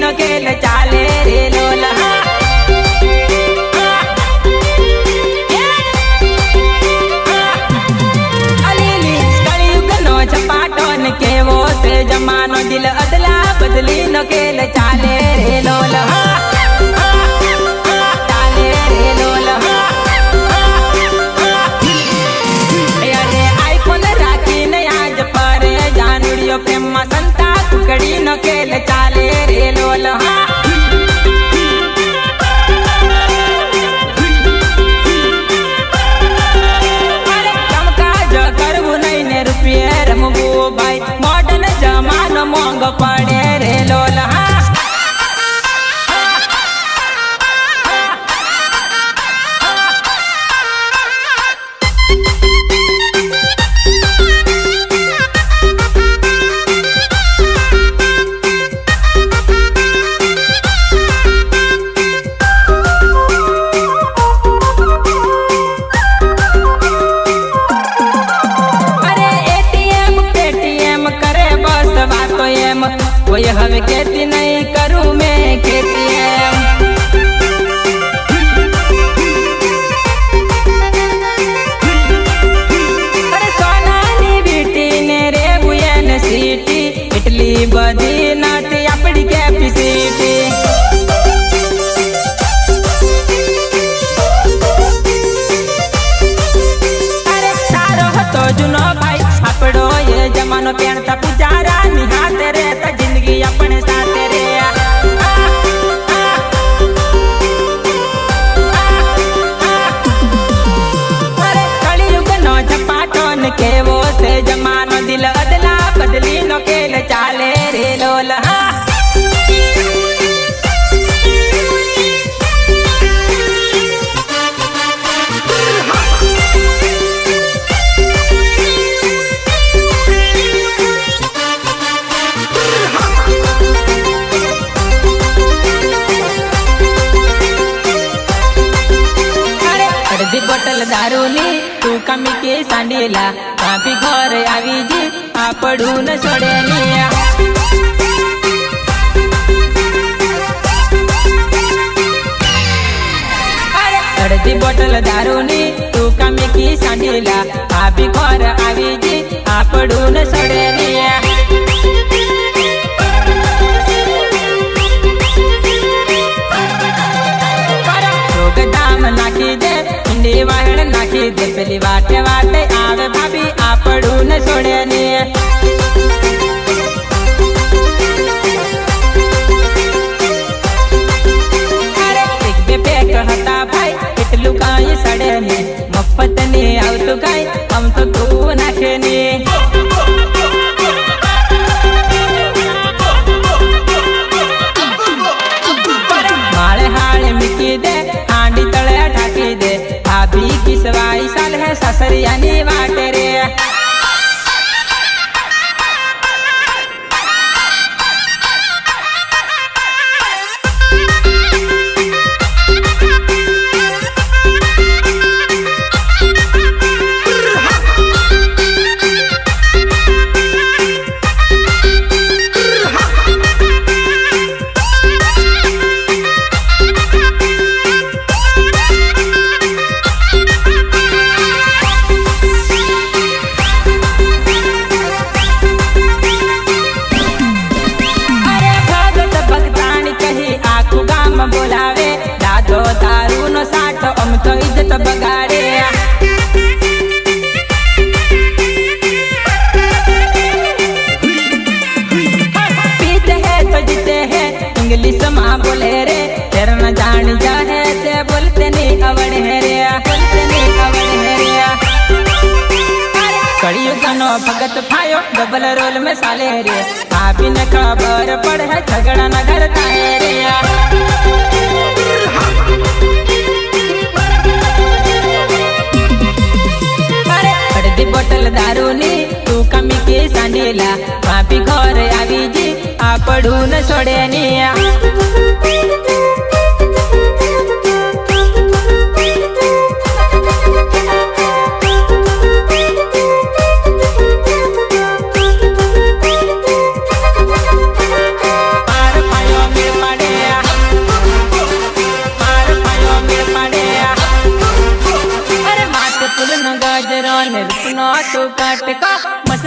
न केल चाले रे लोला अलीली कलयुग नो छपाटोन केवो से जमानो दिल अदला बदली न केल चाले रे लोला चाले रे लोला अरे आईफोन राखी ने आज पर जानुड़ियो प्रेम संता कुकड़ी न केल चाले रे लोला भाई मॉडर्न जमानो मोंग पड़े रे लोला कोई हमें खेती नहीं करूँ मैं खेती है अरे सोनानी बेटी ने रे बुयन सीटी इटली बदी नाटी अपनी कैपेसिटी अरे सारो तो जुनो भाई अपड़ो ये जमानो पेणता पुजारा निहाते रे जिंदगी अपने साथ रे अरे कलयुग नो छपाटोन केवो से जमानो दिल अदला बदली नो केल चाले रे लोला बोतल दारूनी तू कमी के सांडेला कापी घर आवी जी आपड़ू न छोड़ेनी अर्धी बोतल दारूनी तू कमी की सांडेला कापी घर आवी जी आपड़ू न छोड़ेनी दाम नाखी दे इंडी वाहन नाखी दे पेली वाटे वाटे आवे भाभी आपड़ू न छोड़े ने अरे एक बे पेक हता भाई इटलू काई सड़े ने मफत ने आउ तो गाय हम तो तू नाखे ने माले हाले मिकी दे आंडी तले ढाकी दे भाभी की सवाई साल है ससरियानी वाटे रे बोलावे दादो दारू नो साठो हम तो इज्जत बगाड़े पीते हैं तो जीते हैं इंग्लिश माँ बोले रे तेरा न जान जा है ते बोलते नहीं अवड़ है रे बोलते नहीं अवड़ है रे कलयुग नो भगत भायो डबल रोल में साले रे भाभी ने खबर पड़ है झगड़ा न करता है रे बोतल दारूनी तू कमी के सांडेला भाभी घर आवी जी आपड़ू न छोड़े निया पार पायो मेरे गजरो ने रूपनो तू काट का मस्त